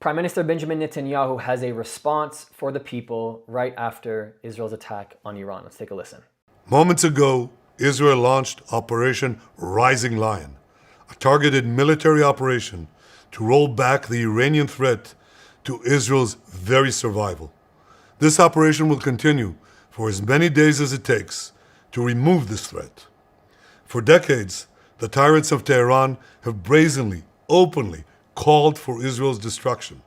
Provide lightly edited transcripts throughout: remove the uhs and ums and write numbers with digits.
Prime Minister Benjamin Netanyahu has a response for the people right after Israel's attack on Iran. Let's take a listen. Moments ago, Israel launched Operation Rising Lion, a targeted military operation to roll back the Iranian threat to Israel's very survival. This operation will continue for as many days as it takes to remove this threat. For decades, the tyrants of Tehran have brazenly, openly called for Israel's destruction.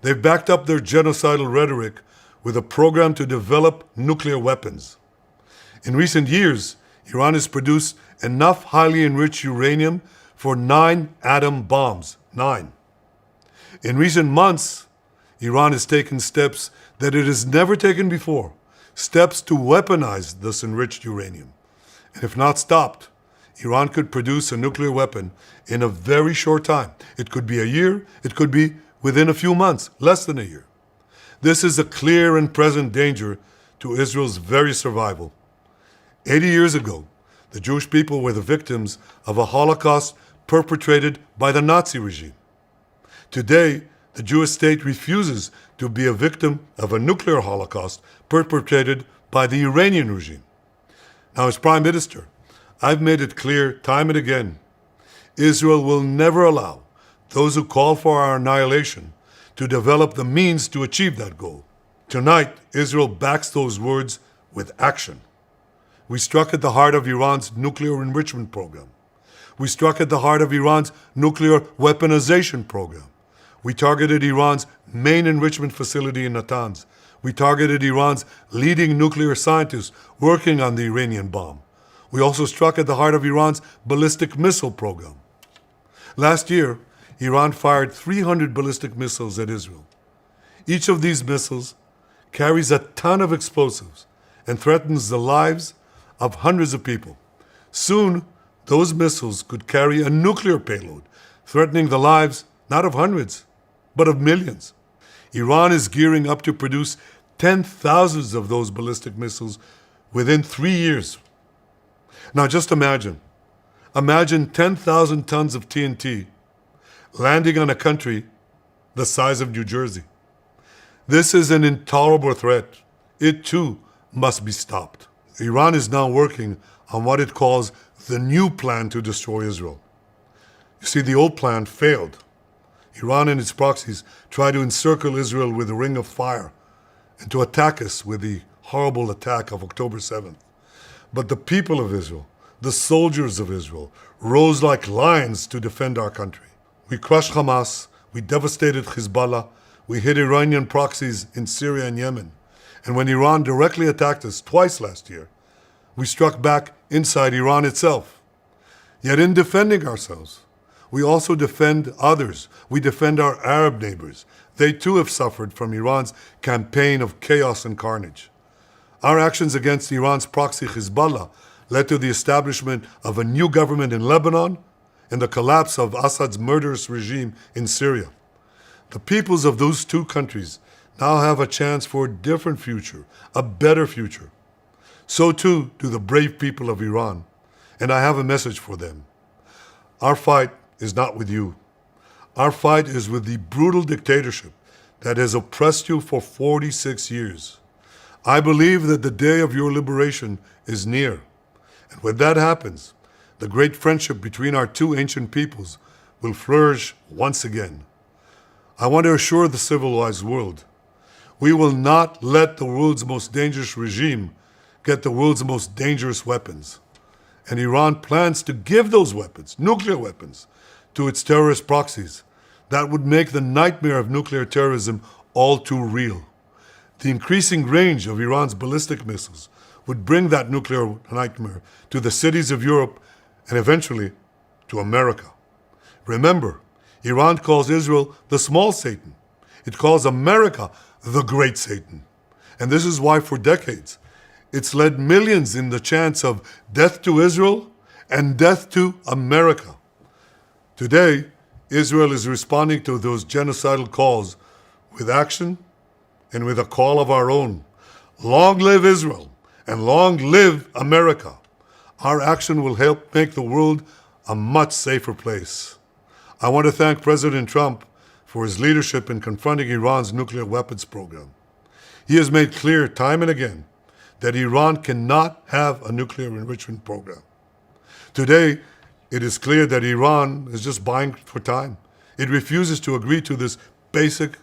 They've backed up their genocidal rhetoric with a program to develop nuclear weapons. In recent years, Iran has produced enough highly enriched uranium for 9 atom bombs. 9. In recent months, Iran has taken steps that it has never taken before, steps to weaponize this enriched uranium. And if not stopped, Iran could produce a nuclear weapon in a very short time. It could be a year, it could be within a few months, less than a year. This is a clear and present danger to Israel's very survival. 80 years ago, the Jewish people were the victims of a Holocaust perpetrated by the Nazi regime. Today, the Jewish state refuses to be a victim of a nuclear Holocaust perpetrated by the Iranian regime. Now, as Prime Minister, I've made it clear time and again, Israel will never allow those who call for our annihilation to develop the means to achieve that goal. Tonight, Israel backs those words with action. We struck at the heart of Iran's nuclear enrichment program. We struck at the heart of Iran's nuclear weaponization program. We targeted Iran's main enrichment facility in Natanz. We targeted Iran's leading nuclear scientists working on the Iranian bomb. We also struck at the heart of Iran's ballistic missile program. Last year, Iran fired 300 ballistic missiles at Israel. Each of these missiles carries a ton of explosives and threatens the lives of hundreds of people. Soon, those missiles could carry a nuclear payload, threatening the lives not of hundreds, but of millions. Iran is gearing up to produce 10,000 of those ballistic missiles within 3 years. Now just imagine 10,000 tons of TNT landing on a country the size of New Jersey. This is an intolerable threat. It too must be stopped. Iran is now working on what it calls the new plan to destroy Israel. You see, the old plan failed. Iran and its proxies tried to encircle Israel with a ring of fire and to attack us with the horrible attack of October 7th. But the people of Israel, the soldiers of Israel, rose like lions to defend our country. We crushed Hamas, we devastated Hezbollah, we hit Iranian proxies in Syria and Yemen. And when Iran directly attacked us twice last year, we struck back inside Iran itself. Yet in defending ourselves, we also defend others. We defend our Arab neighbors. They too have suffered from Iran's campaign of chaos and carnage. Our actions against Iran's proxy Hezbollah led to the establishment of a new government in Lebanon and the collapse of Assad's murderous regime in Syria. The peoples of those two countries now have a chance for a different future, a better future. So too do the brave people of Iran, and I have a message for them. Our fight is not with you. Our fight is with the brutal dictatorship that has oppressed you for 46 years. I believe that the day of your liberation is near. And when that happens, the great friendship between our two ancient peoples will flourish once again. I want to assure the civilized world, we will not let the world's most dangerous regime get the world's most dangerous weapons. And Iran plans to give those weapons, nuclear weapons, to its terrorist proxies. That would make the nightmare of nuclear terrorism all too real. The increasing range of Iran's ballistic missiles would bring that nuclear nightmare to the cities of Europe and eventually to America. Remember, Iran calls Israel the small Satan. It calls America the great Satan. And this is why for decades, it's led millions in the chants of death to Israel and death to America. Today, Israel is responding to those genocidal calls with action and with a call of our own. Long live Israel and long live America. Our action will help make the world a much safer place. I want to thank President Trump for his leadership in confronting Iran's nuclear weapons program. He has made clear time and again that Iran cannot have a nuclear enrichment program. Today, it is clear that Iran is just buying for time. It refuses to agree to this basic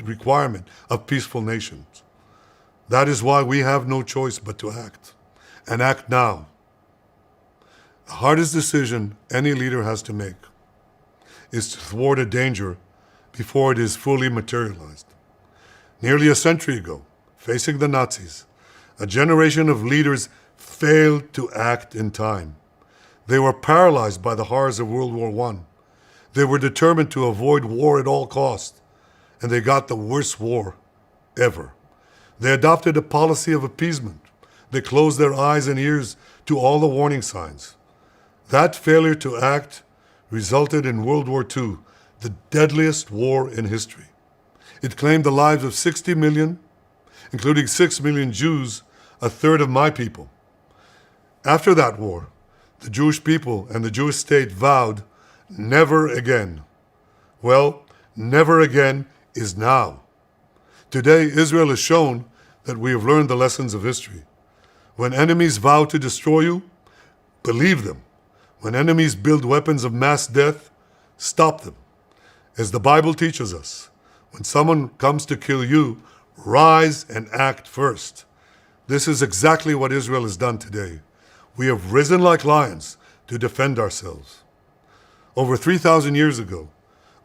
requirement of peaceful nations. That is why we have no choice but to act, and act now. The hardest decision any leader has to make is to thwart a danger before it is fully materialized. Nearly a century ago, facing the Nazis, a generation of leaders failed to act in time. They were paralyzed by the horrors of World War I. They were determined to avoid war at all costs, and they got the worst war ever. They adopted a policy of appeasement. They closed their eyes and ears to all the warning signs. That failure to act resulted in World War II, the deadliest war in history. It claimed the lives of 60 million, including 6 million Jews, a third of my people. After that war, the Jewish people and the Jewish state vowed, never again. Well, never again is now. Today, Israel has shown that we have learned the lessons of history. When enemies vow to destroy you, believe them. When enemies build weapons of mass death, stop them. As the Bible teaches us, when someone comes to kill you, rise and act first. This is exactly what Israel has done today. We have risen like lions to defend ourselves. Over 3,000 years ago,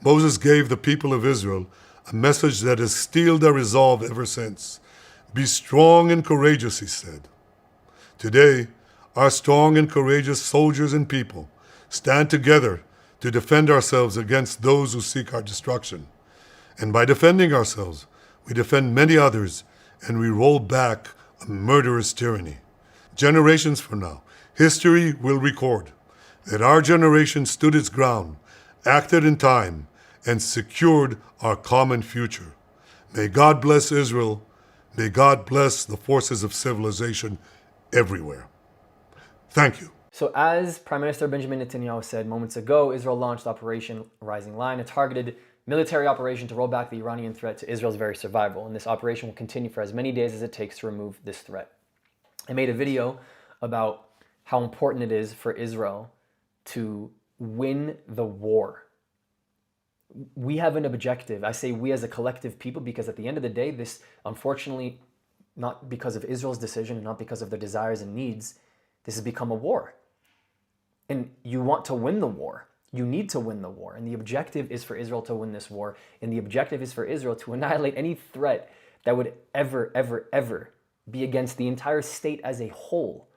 Moses gave the people of Israel a message that has steeled their resolve ever since. Be strong and courageous, he said. Today, our strong and courageous soldiers and people stand together to defend ourselves against those who seek our destruction. And by defending ourselves, we defend many others and we roll back a murderous tyranny. Generations from now, history will record that our generation stood its ground, acted in time, and secured our common future. May God bless Israel. May God bless the forces of civilization everywhere. Thank you. So as Prime Minister Benjamin Netanyahu said moments ago, Israel launched Operation Rising Lion, a targeted military operation to roll back the Iranian threat to Israel's very survival. And this operation will continue for as many days as it takes to remove this threat. I made a video about how important it is for Israel to win the war. We have an objective. I say we as a collective people because at the end of the day, this, unfortunately, not because of Israel's decision and not because of their desires and needs, this has become a war. And you want to win the war. You need to win the war. And the objective is for Israel to win this war. And the objective is for Israel to annihilate any threat that would ever be against the entire state as a whole.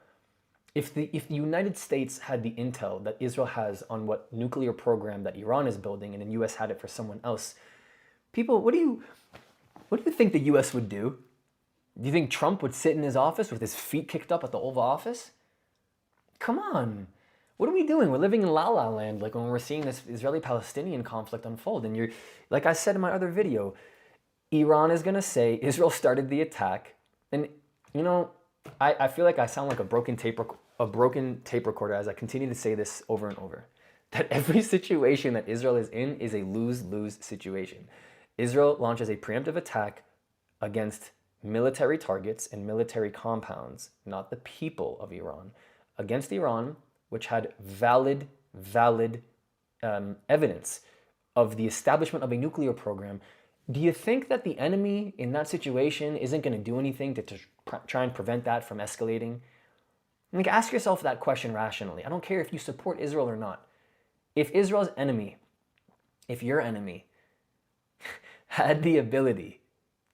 If the United States had the intel that Israel has on what nuclear program that Iran is building and the US had it for someone else, people, what do you think the US would do? Do you think Trump would sit in his office with his feet kicked up at the Oval Office? Come on. What are we doing? We're living in La La Land, like when we're seeing this Israeli-Palestinian conflict unfold. And you're, like I said in my other video, Iran is going to say Israel started the attack. And, you know, I feel like I sound like a broken tape recorder as I continue to say this over and over. That every situation that Israel is in is a lose-lose situation. Israel launches a preemptive attack against military targets and military compounds, not the people of Iran, against Iran, which had valid evidence of the establishment of a nuclear program. Do you think that the enemy in that situation isn't going to do anything to try and prevent that from escalating? Like, ask yourself that question rationally. I don't care if you support Israel or not. If Israel's enemy, if your enemy, had the ability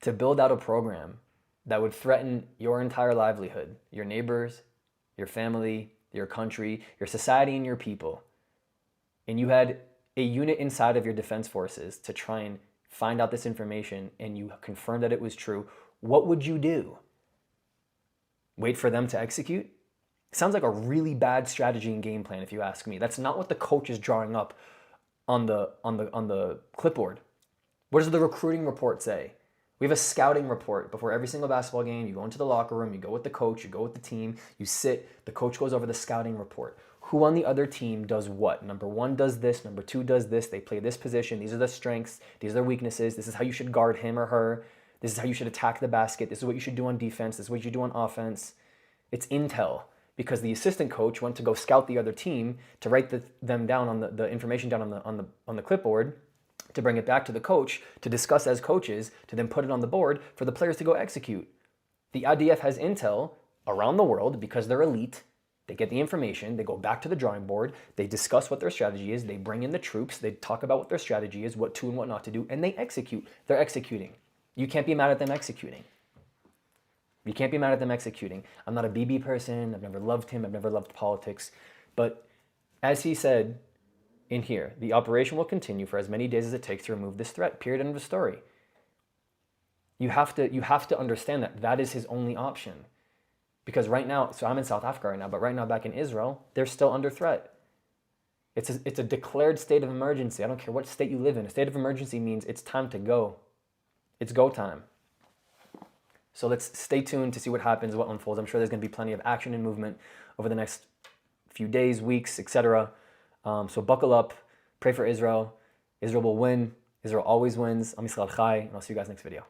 to build out a program that would threaten your entire livelihood, your neighbors, your family, your country, your society, and your people, and you had a unit inside of your defense forces to try and find out this information and you confirmed that it was true, what would you do? Wait for them to execute? Sounds like a really bad strategy and game plan if you ask me. That's not what the coach is drawing up on the clipboard. What does the recruiting report say? We have a scouting report before every single basketball game. You go into the locker room, you go with the coach, you go with the team, you sit, the coach goes over the scouting report. who on the other team does what. Number one does this, number two does this, they play this position, these are the strengths, these are their weaknesses, this is how you should guard him or her, this is how you should attack the basket, this is what you should do on defense, this is what you should do on offense. It's intel, because the assistant coach went to go scout the other team to write them down on the information down on the clipboard, to bring it back to the coach, to discuss as coaches, to then put it on the board for the players to go execute. The IDF has intel around the world because they're elite. They get the information, they go back to the drawing board, they discuss what their strategy is, they bring in the troops, they talk about what their strategy is, what to and what not to do, and they execute. They're executing. You can't be mad at them executing. You can't be mad at them executing. I'm not a BB person, I've never loved him, I've never loved politics, but as he said in here, the operation will continue for as many days as it takes to remove this threat, period, end of the story. You have to understand that that is his only option. Because right now, so I'm in South Africa right now, but right now back in Israel, they're still under threat. It's a declared state of emergency. I don't care what state you live in. A state of emergency means it's time to go. It's go time. So let's stay tuned to see what happens, what unfolds. I'm sure there's going to be plenty of action and movement over the next few days, weeks, etc. So buckle up, pray for Israel. Israel will win. Israel always wins. Am Yisrael Chai, and I'll see you guys next video.